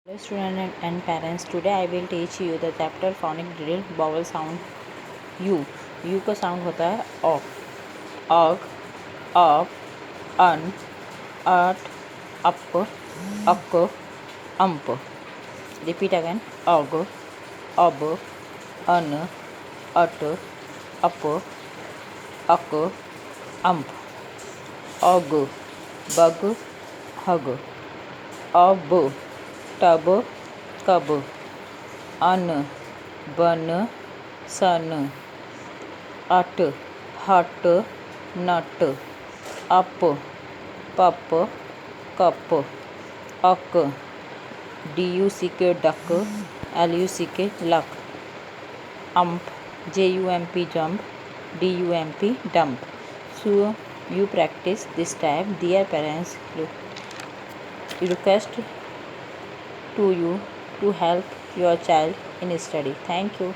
Hello students and parents, today I will teach you the chapter Phonic Drill Vowel Sound U. U का sound होता है ऑक, अग, up, अन, अट, up, अक, अम्प. Repeat again. अग, अब, अन, अट, अप, अक, अम्प. अग, बग, हग. अब, टब, कब. अन, बन, sun. Ut, hut, nut. Up, pup, cup. Uck, DUCK duck, LUCK luck. Ump, JUMP jump, DUMP dump. So you practice this type. Dear parents, request to you to help your child in study. Thank you.